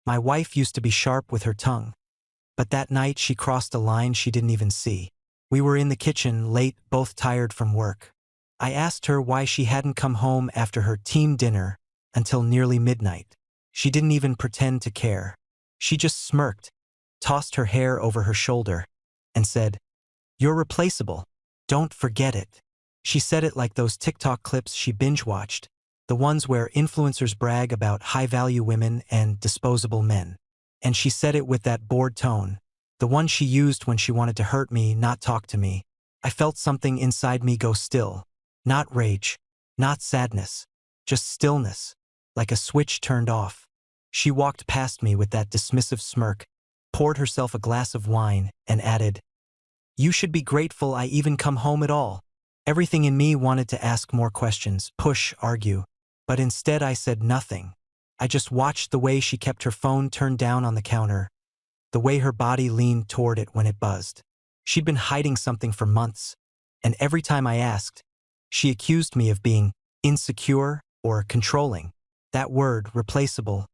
My wife used to be sharp with her tongue, but that night she crossed a line she didn't even see. We were in the kitchen, late, both tired from work. I asked her why she hadn't come home after her team dinner until nearly midnight. She didn't even pretend to care. She just smirked, tossed her hair over her shoulder, and said, "You're replaceable. Don't forget it." She said it like those TikTok clips she binge-watched, the ones where influencers brag about high-value women and disposable men. And she said it with that bored tone, the one she used when she wanted to hurt me, not talk to me. I felt something inside me go still. Not rage, not sadness, just stillness, like a switch turned off. She walked past me with that dismissive smirk, poured herself a glass of wine, and added, "You should be grateful I even come home at all." Everything in me wanted to ask more questions, push, argue, but instead I said nothing. I just watched the way she kept her phone turned down on the counter, the way her body leaned toward it when it buzzed. She'd been hiding something for months, and every time I asked, she accused me of being insecure or controlling. That word, replaceable,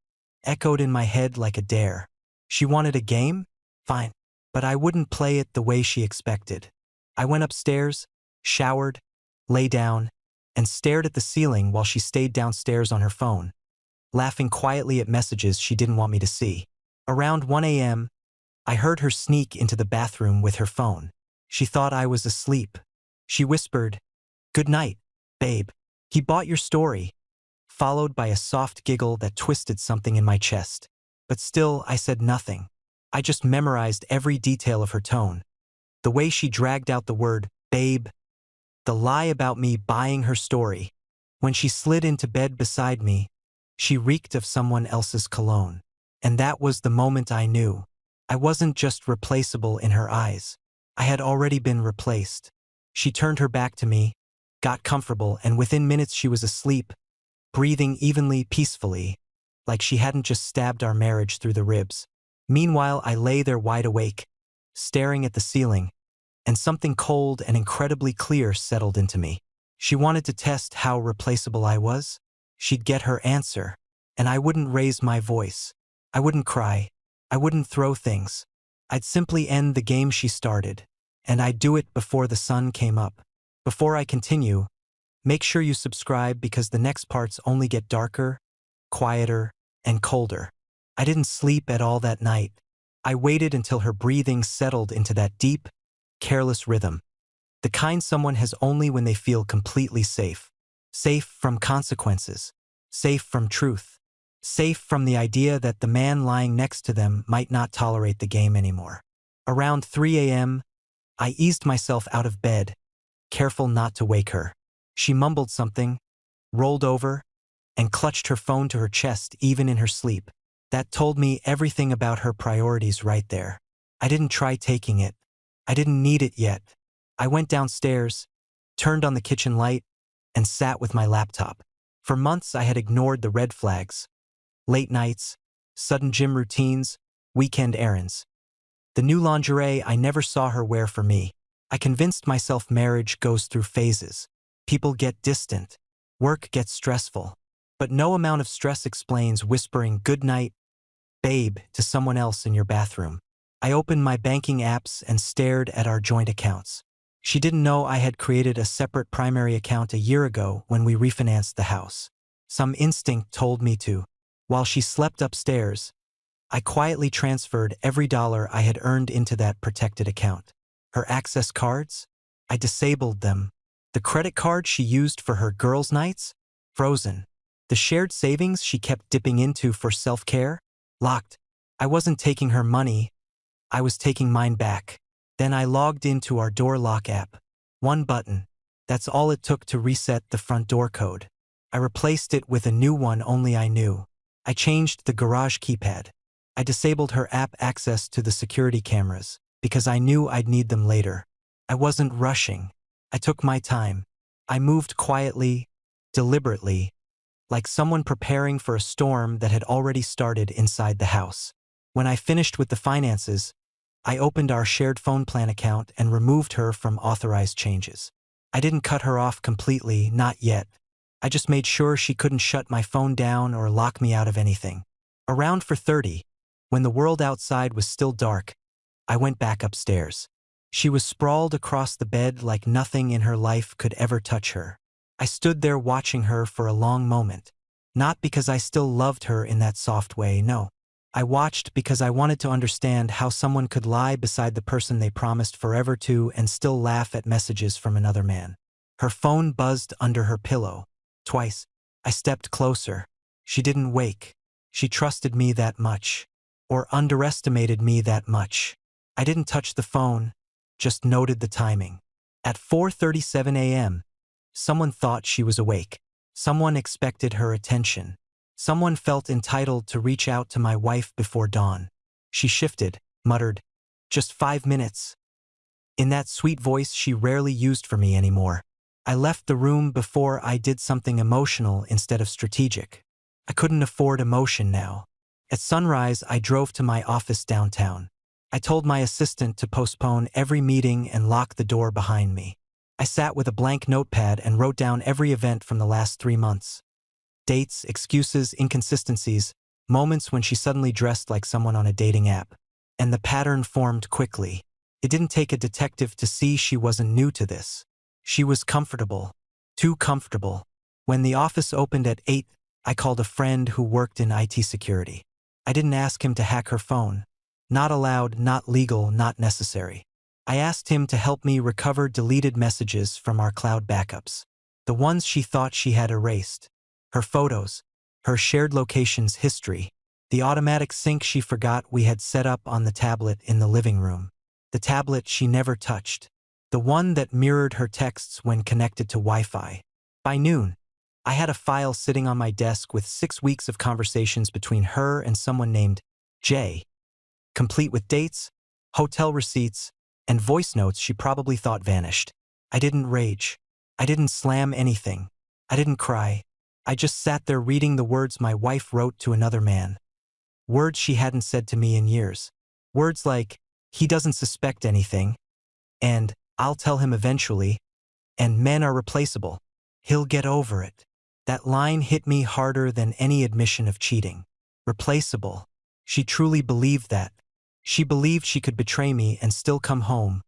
echoed in my head like a dare. She wanted a game? Fine. But I wouldn't play it the way she expected. I went upstairs, showered, lay down, and stared at the ceiling while she stayed downstairs on her phone, laughing quietly at messages she didn't want me to see. Around 1 a.m., I heard her sneak into the bathroom with her phone. She thought I was asleep. She whispered, "Good night, babe. He bought your story," followed by a soft giggle that twisted something in my chest. But still, I said nothing. I just memorized every detail of her tone. The way she dragged out the word, babe. The lie about me buying her story. When she slid into bed beside me, she reeked of someone else's cologne. And that was the moment I knew. I wasn't just replaceable in her eyes. I had already been replaced. She turned her back to me, got comfortable, and within minutes she was asleep, breathing evenly, peacefully, like she hadn't just stabbed our marriage through the ribs. Meanwhile, I lay there wide awake, staring at the ceiling, and something cold and incredibly clear settled into me. She wanted to test how replaceable I was. She'd get her answer, and I wouldn't raise my voice. I wouldn't cry. I wouldn't throw things. I'd simply end the game she started, and I'd do it before the sun came up. Before I continue, make sure you subscribe because the next parts only get darker, quieter, and colder. I didn't sleep at all that night. I waited until her breathing settled into that deep, careless rhythm. The kind someone has only when they feel completely safe. Safe from consequences. Safe from truth. Safe from the idea that the man lying next to them might not tolerate the game anymore. Around 3 a.m., I eased myself out of bed, careful not to wake her. She mumbled something, rolled over, and clutched her phone to her chest even in her sleep. That told me everything about her priorities right there. I didn't try taking it. I didn't need it yet. I went downstairs, turned on the kitchen light, and sat with my laptop. For months I had ignored the red flags. Late nights, sudden gym routines, weekend errands. The new lingerie I never saw her wear for me. I convinced myself marriage goes through phases. People get distant. Work gets stressful. But no amount of stress explains whispering "good night, babe" to someone else in your bathroom. I opened my banking apps and stared at our joint accounts. She didn't know I had created a separate primary account a year ago when we refinanced the house. Some instinct told me to. While she slept upstairs, I quietly transferred every dollar I had earned into that protected account. Her access cards? I disabled them. The credit card she used for her girls' nights? Frozen. The shared savings she kept dipping into for self-care? Locked. I wasn't taking her money. I was taking mine back. Then I logged into our door lock app. One button. That's all it took to reset the front door code. I replaced it with a new one only I knew. I changed the garage keypad. I disabled her app access to the security cameras because I knew I'd need them later. I wasn't rushing. I took my time. I moved quietly, deliberately, like someone preparing for a storm that had already started inside the house. When I finished with the finances, I opened our shared phone plan account and removed her from authorized changes. I didn't cut her off completely, not yet. I just made sure she couldn't shut my phone down or lock me out of anything. Around 4:30, when the world outside was still dark, I went back upstairs. She was sprawled across the bed like nothing in her life could ever touch her. I stood there watching her for a long moment. Not because I still loved her in that soft way, no. I watched because I wanted to understand how someone could lie beside the person they promised forever to and still laugh at messages from another man. Her phone buzzed under her pillow. Twice. I stepped closer. She didn't wake. She trusted me that much. Or underestimated me that much. I didn't touch the phone, just noted the timing. At 4:37 a.m., someone thought she was awake. Someone expected her attention. Someone felt entitled to reach out to my wife before dawn. She shifted, muttered, "Just 5 minutes." In that sweet voice she rarely used for me anymore. I left the room before I did something emotional instead of strategic. I couldn't afford emotion now. At sunrise, I drove to my office downtown. I told my assistant to postpone every meeting and lock the door behind me. I sat with a blank notepad and wrote down every event from the last 3 months. Dates, excuses, inconsistencies, moments when she suddenly dressed like someone on a dating app. And the pattern formed quickly. It didn't take a detective to see she wasn't new to this. She was comfortable. Too comfortable. When the office opened at 8, I called a friend who worked in IT security. I didn't ask him to hack her phone. Not allowed, not legal, not necessary. I asked him to help me recover deleted messages from our cloud backups. The ones she thought she had erased. Her photos. Her shared locations history. The automatic sync she forgot we had set up on the tablet in the living room. The tablet she never touched. The one that mirrored her texts when connected to Wi-Fi. By noon, I had a file sitting on my desk with 6 weeks of conversations between her and someone named Jay, complete with dates, hotel receipts, and voice notes she probably thought vanished. I didn't rage. I didn't slam anything. I didn't cry. I just sat there reading the words my wife wrote to another man. Words she hadn't said to me in years. Words like, "He doesn't suspect anything," and "I'll tell him eventually," and "Men are replaceable. He'll get over it." That line hit me harder than any admission of cheating. Replaceable. She truly believed that. She believed she could betray me and still come home,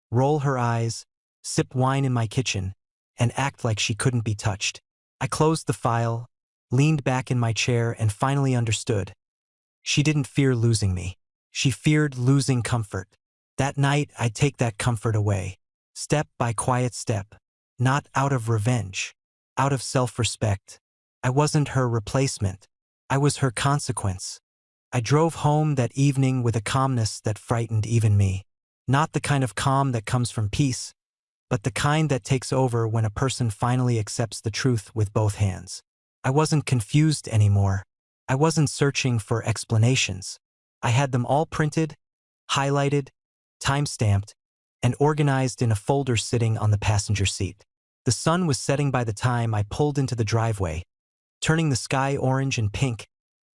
roll her eyes, sip wine in my kitchen, and act like she couldn't be touched. I closed the file, leaned back in my chair, and finally understood. She didn't fear losing me. She feared losing comfort. That night, I'd take that comfort away. Step by quiet step. Not out of revenge. Out of self-respect. I wasn't her replacement. I was her consequence. I drove home that evening with a calmness that frightened even me. Not the kind of calm that comes from peace, but the kind that takes over when a person finally accepts the truth with both hands. I wasn't confused anymore. I wasn't searching for explanations. I had them all printed, highlighted, time-stamped, and organized in a folder sitting on the passenger seat. The sun was setting by the time I pulled into the driveway, turning the sky orange and pink,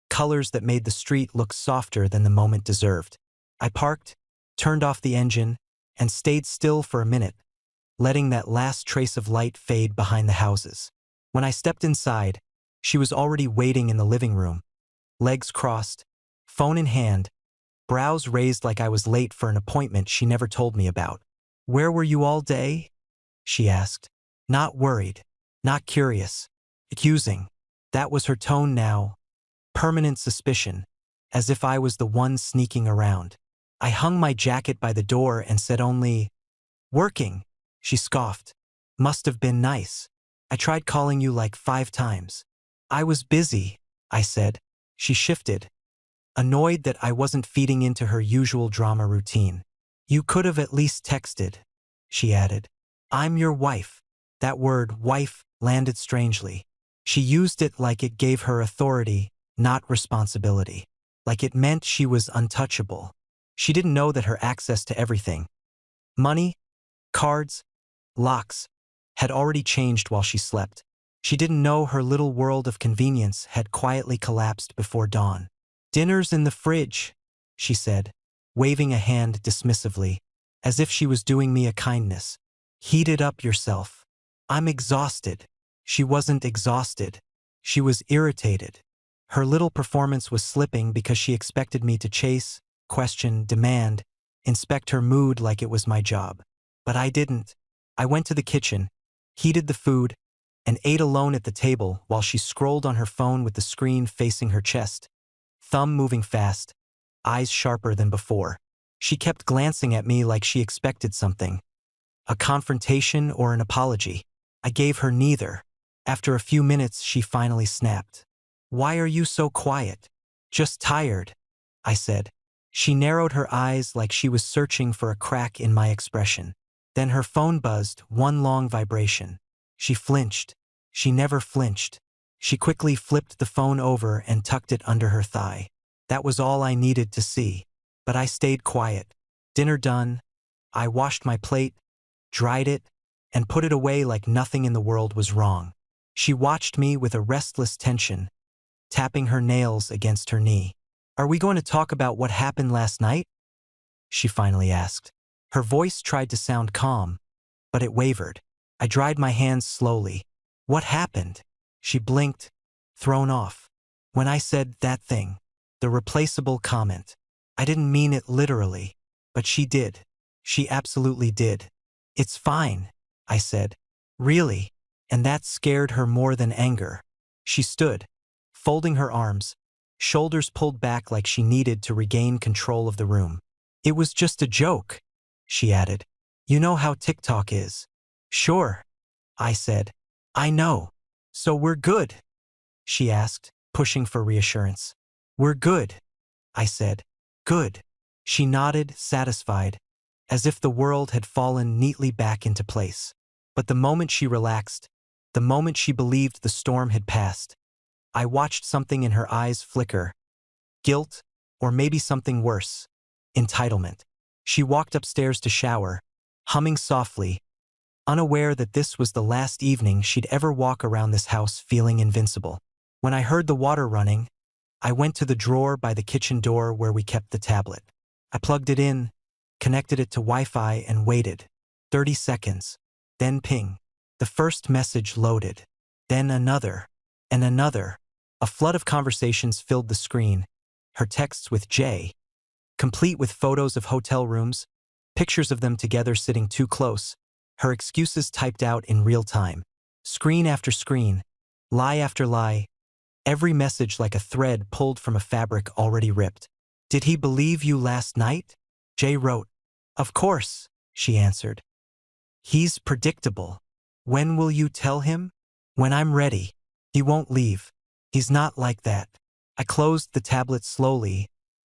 colors that made the street look softer than the moment deserved. I parked, turned off the engine, and stayed still for a minute, letting that last trace of light fade behind the houses. When I stepped inside, she was already waiting in the living room, legs crossed, phone in hand, brows raised like I was late for an appointment she never told me about. "Where were you all day?" she asked. Not worried, not curious, accusing. That was her tone now. Permanent suspicion, as if I was the one sneaking around. I hung my jacket by the door and said only, "Working," she scoffed. "Must have been nice. I tried calling you like 5 times. "I was busy," I said. She shifted, annoyed that I wasn't feeding into her usual drama routine. "You could have at least texted," she added. "I'm your wife." That word, wife, landed strangely. She used it like it gave her authority, not responsibility. Like it meant she was untouchable. She didn't know that her access to everything, money, cards, locks, had already changed while she slept. She didn't know her little world of convenience had quietly collapsed before dawn. "Dinner's in the fridge," she said, waving a hand dismissively, as if she was doing me a kindness. "Heat it up yourself." "I'm exhausted." She wasn't exhausted. She was irritated. Her little performance was slipping because she expected me to chase, question, demand, inspect her mood like it was my job. But I didn't. I went to the kitchen, heated the food, and ate alone at the table while she scrolled on her phone with the screen facing her chest, thumb moving fast, eyes sharper than before. She kept glancing at me like she expected something. A confrontation or an apology. I gave her neither. After a few minutes, she finally snapped. "Why are you so quiet?" "Just tired," I said. She narrowed her eyes like she was searching for a crack in my expression. Then her phone buzzed, one long vibration. She flinched. She never flinched. She quickly flipped the phone over and tucked it under her thigh. That was all I needed to see. But I stayed quiet. Dinner done. I washed my plate, dried it, and put it away like nothing in the world was wrong. She watched me with a restless tension, tapping her nails against her knee. "Are we going to talk about what happened last night?" she finally asked. Her voice tried to sound calm, but it wavered. I dried my hands slowly. "What happened?" She blinked, thrown off. "When I said that thing, the replaceable comment. I didn't mean it literally, but she did. She absolutely did." "It's fine," I said. "Really?" And that scared her more than anger. She stood, folding her arms, shoulders pulled back like she needed to regain control of the room. "It was just a joke," she added. "You know how TikTok is." "Sure," I said. "I know. So we're good?" she asked, pushing for reassurance. "We're good," I said. "Good." She nodded, satisfied, as if the world had fallen neatly back into place. But the moment she relaxed, the moment she believed the storm had passed, I watched something in her eyes flicker. Guilt, or maybe something worse. Entitlement. She walked upstairs to shower, humming softly, unaware that this was the last evening she'd ever walk around this house feeling invincible. When I heard the water running, I went to the drawer by the kitchen door where we kept the tablet. I plugged it in, connected it to Wi-Fi, and waited. 30 seconds. Then ping. The first message loaded. Then another. And another. A flood of conversations filled the screen. Her texts with Jay, complete with photos of hotel rooms, pictures of them together sitting too close, her excuses typed out in real time. Screen after screen, lie after lie, every message like a thread pulled from a fabric already ripped. "Did he believe you last night?" Jay wrote. "Of course," she answered. "He's predictable. When will you tell him?" "When I'm ready. He won't leave. He's not like that." I closed the tablet slowly,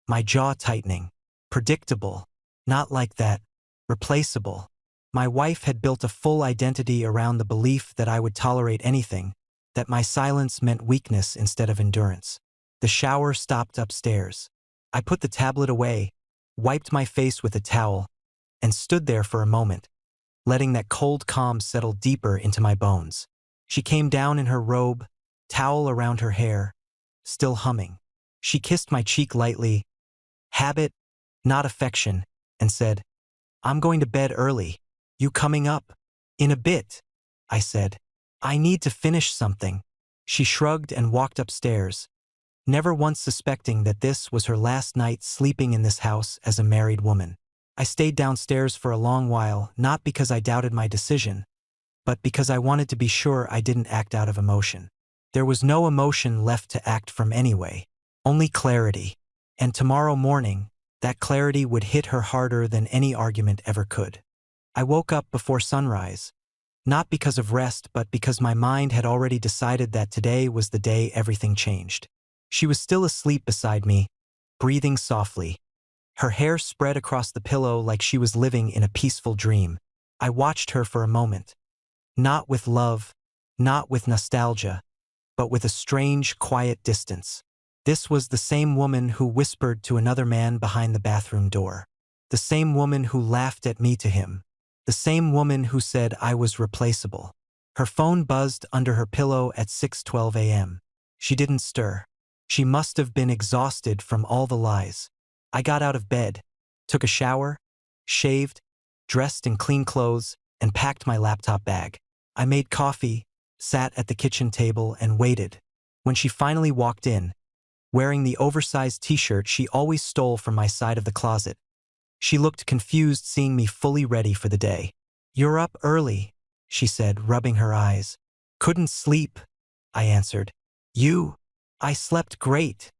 my jaw tightening. Predictable. Not like that. Replaceable. My wife had built a full identity around the belief that I would tolerate anything, that my silence meant weakness instead of endurance. The shower stopped upstairs. I put the tablet away, wiped my face with a towel, and stood there for a moment, letting that cold calm settle deeper into my bones. She came down in her robe, towel around her hair, still humming. She kissed my cheek lightly, habit, not affection, and said, "I'm going to bed early. You coming up?" "In a bit," I said. "I need to finish something." She shrugged and walked upstairs, never once suspecting that this was her last night sleeping in this house as a married woman. I stayed downstairs for a long while, not because I doubted my decision, but because I wanted to be sure I didn't act out of emotion. There was no emotion left to act from anyway, only clarity. And tomorrow morning, that clarity would hit her harder than any argument ever could. I woke up before sunrise, not because of rest, but because my mind had already decided that today was the day everything changed. She was still asleep beside me, breathing softly, her hair spread across the pillow like she was living in a peaceful dream. I watched her for a moment, not with love, not with nostalgia, but with a strange, quiet distance. This was the same woman who whispered to another man behind the bathroom door. The same woman who laughed at me to him. The same woman who said I was replaceable. Her phone buzzed under her pillow at 6:12 a.m. She didn't stir. She must have been exhausted from all the lies. I got out of bed, took a shower, shaved, dressed in clean clothes, and packed my laptop bag. I made coffee, sat at the kitchen table, and waited. When she finally walked in, wearing the oversized t-shirt she always stole from my side of the closet. She looked confused seeing me fully ready for the day. "You're up early," she said, rubbing her eyes. "Couldn't sleep," I answered. "You?" "I slept great,"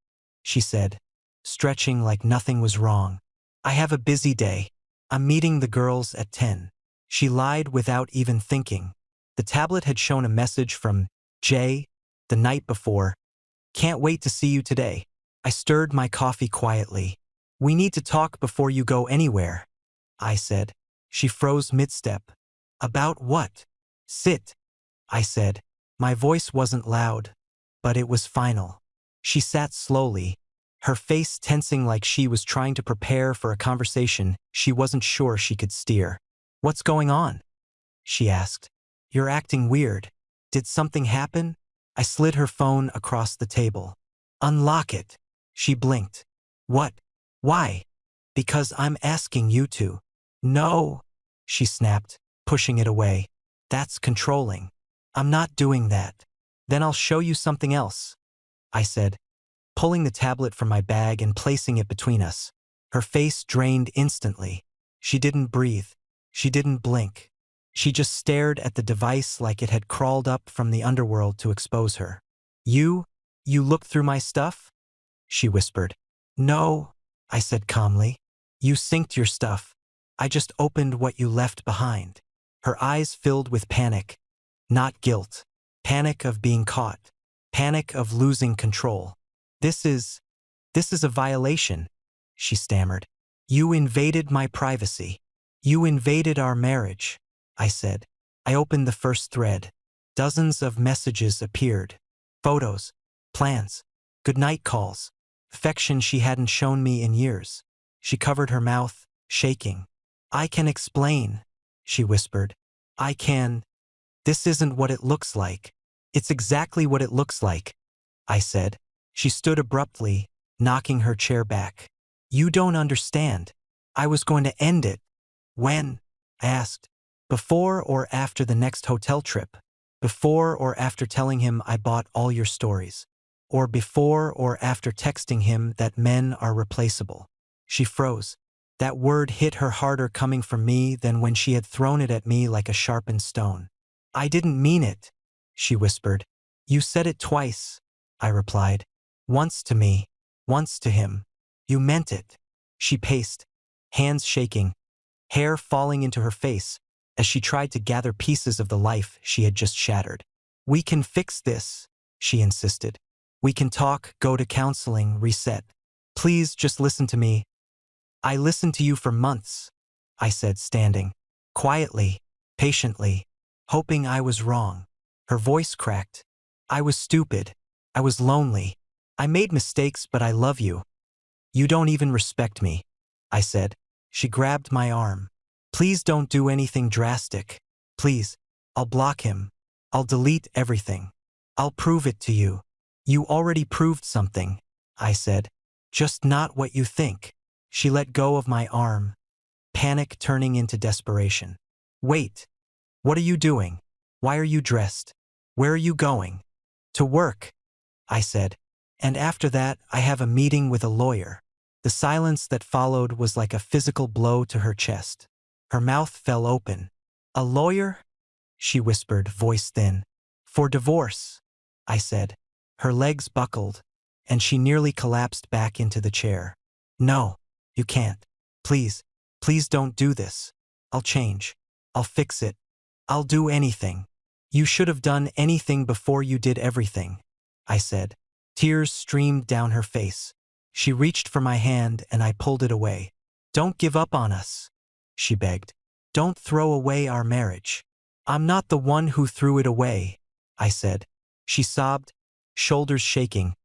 she said, stretching like nothing was wrong. "I have a busy day. I'm meeting the girls at 10. She lied without even thinking. The tablet had shown a message from Jay the night before. "Can't wait to see you today." I stirred my coffee quietly. "We need to talk before you go anywhere," I said. She froze mid-step. "About what?" "Sit," I said. My voice wasn't loud, but it was final. She sat slowly, her face tensing like she was trying to prepare for a conversation she wasn't sure she could steer. "What's going on?" she asked. "You're acting weird. Did something happen?" I slid her phone across the table. "Unlock it." She blinked. "What? Why?" "Because I'm asking you to." "No," she snapped, pushing it away. "That's controlling. I'm not doing that." "Then I'll show you something else," I said, pulling the tablet from my bag and placing it between us. Her face drained instantly. She didn't breathe. She didn't blink. She just stared at the device like it had crawled up from the underworld to expose her. You looked through my stuff?" she whispered. "No," I said calmly. "You synced your stuff. I just opened what you left behind." Her eyes filled with panic. Not guilt. Panic of being caught. Panic of losing control. This is a violation," she stammered. "You invaded my privacy. You invaded our marriage," I said. I opened the first thread. Dozens of messages appeared. Photos, plans, goodnight calls, affection she hadn't shown me in years. She covered her mouth, shaking. "I can explain," she whispered. "I can. This isn't what it looks like." "It's exactly what it looks like," I said. She stood abruptly, knocking her chair back. "You don't understand. I was going to end it." "When?" I asked. "Before or after the next hotel trip? Before or after telling him I bought all your stories? Or before or after texting him that men are replaceable?" She froze. That word hit her harder coming from me than when she had thrown it at me like a sharpened stone. "I didn't mean it," she whispered. "You said it twice," I replied. "Once to me, once to him. You meant it." She paced, hands shaking, hair falling into her face as she tried to gather pieces of the life she had just shattered. "We can fix this," she insisted. "We can talk, go to counseling, reset. Please just listen to me." "I listened to you for months," I said, standing. Quietly, patiently, hoping I was wrong. Her voice cracked. "I was stupid. I was lonely. I made mistakes, but I love you." "You don't even respect me," I said. She grabbed my arm. "Please don't do anything drastic. Please. I'll block him. I'll delete everything. I'll prove it to you." "You already proved something," I said. "Just not what you think." She let go of my arm, panic turning into desperation. "Wait. What are you doing? Why are you dressed? Where are you going?" "To work," I said. "And after that, I have a meeting with a lawyer." The silence that followed was like a physical blow to her chest. Her mouth fell open. "A lawyer?" she whispered, voice thin. "For divorce," I said. Her legs buckled, and she nearly collapsed back into the chair. "No, you can't. Please, please don't do this. I'll change. I'll fix it. I'll do anything." "You should have done anything before you did everything," I said. Tears streamed down her face. She reached for my hand and I pulled it away. "Don't give up on us," she begged. "Don't throw away our marriage." "I'm not the one who threw it away," I said. She sobbed, shoulders shaking,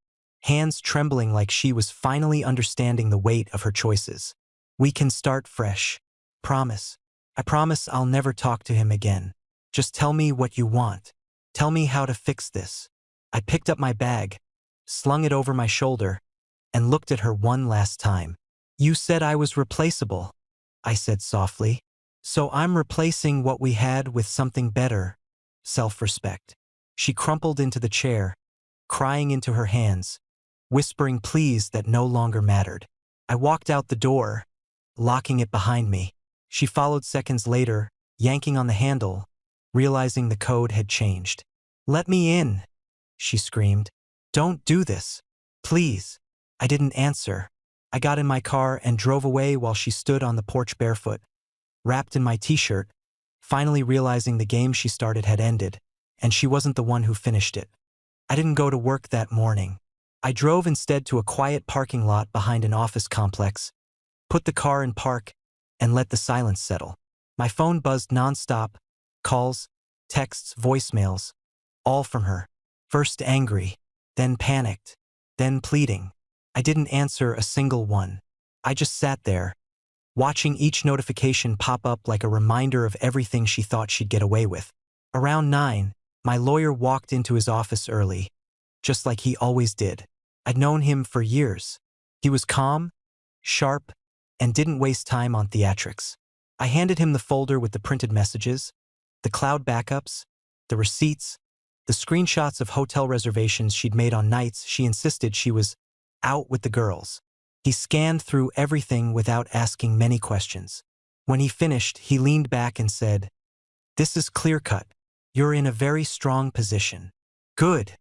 hands trembling like she was finally understanding the weight of her choices. "We can start fresh. Promise. I promise I'll never talk to him again. Just tell me what you want. Tell me how to fix this." I picked up my bag, slung it over my shoulder, and looked at her one last time. "You said I was replaceable," I said softly. "So I'm replacing what we had with something better. Self-respect." She crumpled into the chair, crying into her hands, whispering pleas that no longer mattered. I walked out the door, locking it behind me. She followed seconds later, yanking on the handle, realizing the code had changed. "Let me in," she screamed. "Don't do this. Please." I didn't answer. I got in my car and drove away while she stood on the porch barefoot, wrapped in my t-shirt, finally realizing the game she started had ended, and she wasn't the one who finished it. I didn't go to work that morning. I drove instead to a quiet parking lot behind an office complex, put the car in park, and let the silence settle. My phone buzzed nonstop, calls, texts, voicemails, all from her. First angry, then panicked, then pleading. I didn't answer a single one. I just sat there, watching each notification pop up like a reminder of everything she thought she'd get away with. Around 9, my lawyer walked into his office early, just like he always did. I'd known him for years. He was calm, sharp, and didn't waste time on theatrics. I handed him the folder with the printed messages, the cloud backups, the receipts, the screenshots of hotel reservations she'd made on nights she insisted she was out with the girls. He scanned through everything without asking many questions. When he finished, he leaned back and said, "This is clear-cut. You're in a very strong position." "Good,"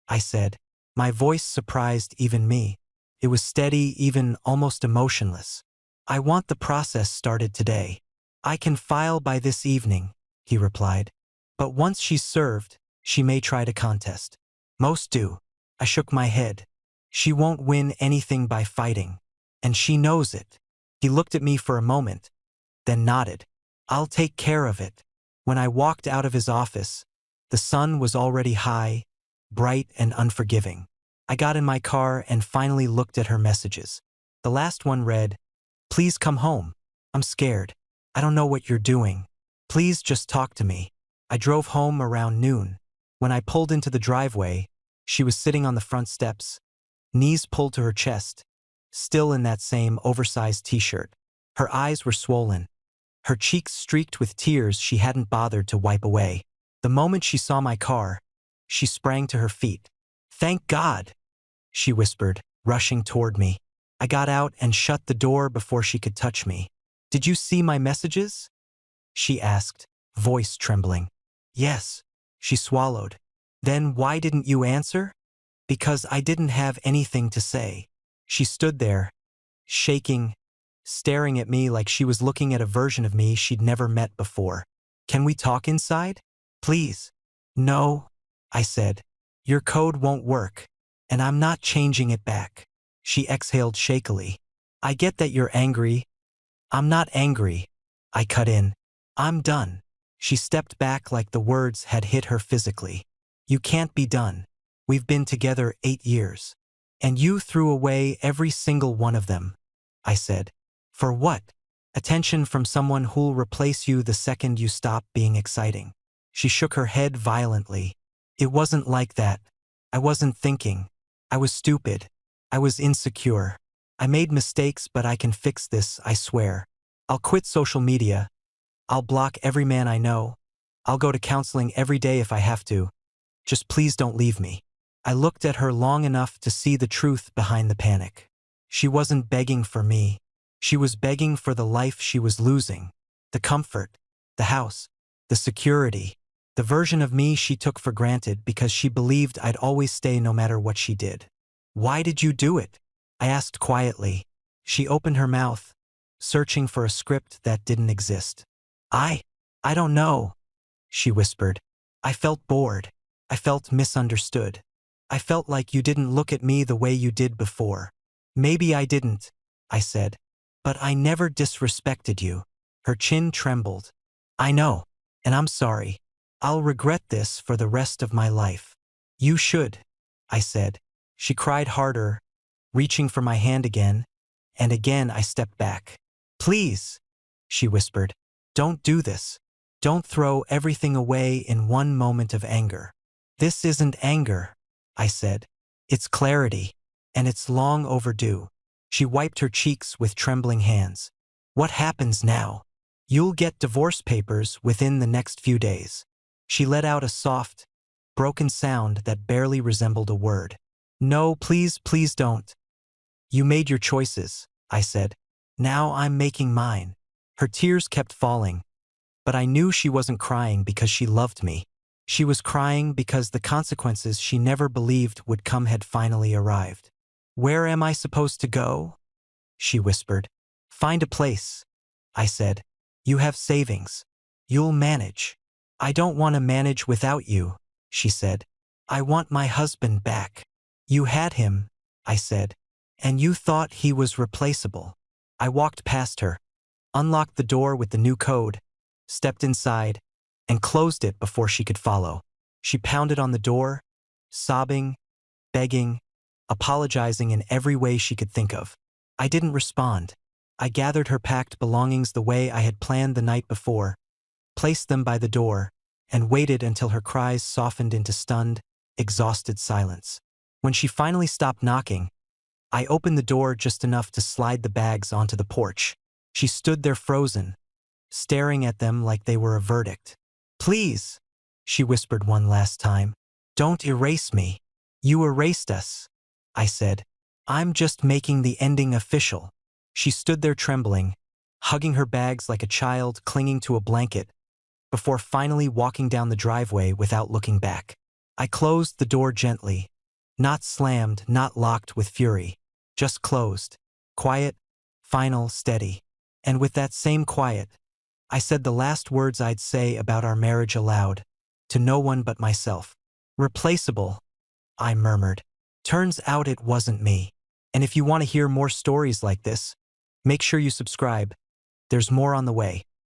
I said. My voice surprised even me. It was steady, even almost emotionless. "I want the process started today. I can file by this evening," he replied. "But once she's served, she may try to contest." "Most do." I shook my head. "She won't win anything by fighting. And she knows it." He looked at me for a moment, then nodded. "I'll take care of it." When I walked out of his office, the sun was already high, bright and unforgiving. I got in my car and finally looked at her messages. The last one read, "Please come home. I'm scared. I don't know what you're doing. Please just talk to me." I drove home around noon. When I pulled into the driveway, she was sitting on the front steps, knees pulled to her chest, still in that same oversized t-shirt. Her eyes were swollen, her cheeks streaked with tears she hadn't bothered to wipe away. The moment she saw my car, she sprang to her feet. "Thank God," she whispered, rushing toward me. I got out and shut the door before she could touch me. "Did you see my messages?" she asked, voice trembling. "Yes," she swallowed. "Then why didn't you answer?" "Because I didn't have anything to say." She stood there, shaking, staring at me like she was looking at a version of me she'd never met before. "Can we talk inside? Please." "No," I said. "Your code won't work, and I'm not changing it back." She exhaled shakily. "I get that you're angry." "I'm not angry," I cut in. "I'm done." She stepped back like the words had hit her physically. "You can't be done. We've been together 8 years. And you threw away every single one of them," I said. "For what? Attention from someone who'll replace you the second you stop being exciting." She shook her head violently. "It wasn't like that. I wasn't thinking. I was stupid. I was insecure. I made mistakes, but I can fix this, I swear. I'll quit social media. I'll block every man I know. I'll go to counseling every day if I have to. Just please don't leave me." I looked at her long enough to see the truth behind the panic. She wasn't begging for me. She was begging for the life she was losing. The comfort, the house, the security, the version of me she took for granted because she believed I'd always stay no matter what she did. "Why did you do it?" I asked quietly. She opened her mouth, searching for a script that didn't exist. I don't know," she whispered. "I felt bored. I felt misunderstood. I felt like you didn't look at me the way you did before." "Maybe I didn't," I said. "But I never disrespected you." Her chin trembled. "I know, and I'm sorry. I'll regret this for the rest of my life." "You should," I said. She cried harder, reaching for my hand again, and again I stepped back. "Please," she whispered. "Don't do this. Don't throw everything away in one moment of anger." "This isn't anger," I said. "It's clarity, and it's long overdue." She wiped her cheeks with trembling hands. "What happens now? You'll get divorce papers within the next few days." She let out a soft, broken sound that barely resembled a word. No, please, please don't. You made your choices, I said. Now I'm making mine. Her tears kept falling, but I knew she wasn't crying because she loved me. She was crying because the consequences she never believed would come had finally arrived. Where am I supposed to go? She whispered. Find a place, I said. You have savings. You'll manage. I don't want to manage without you, she said. I want my husband back. You had him, I said, and you thought he was replaceable. I walked past her, unlocked the door with the new code, stepped inside, and closed it before she could follow. She pounded on the door, sobbing, begging, apologizing in every way she could think of. I didn't respond. I gathered her packed belongings the way I had planned the night before, placed them by the door, and waited until her cries softened into stunned, exhausted silence. When she finally stopped knocking, I opened the door just enough to slide the bags onto the porch. She stood there frozen, staring at them like they were a verdict. Please, she whispered one last time. Don't erase me. You erased us, I said. I'm just making the ending official. She stood there trembling, hugging her bags like a child clinging to a blanket, before finally walking down the driveway without looking back. I closed the door gently, not slammed, not locked with fury, just closed, quiet, final, steady. And with that same quiet, I said the last words I'd say about our marriage aloud, to no one but myself. Replaceable, I murmured. Turns out it wasn't me. And if you want to hear more stories like this, make sure you subscribe. There's more on the way.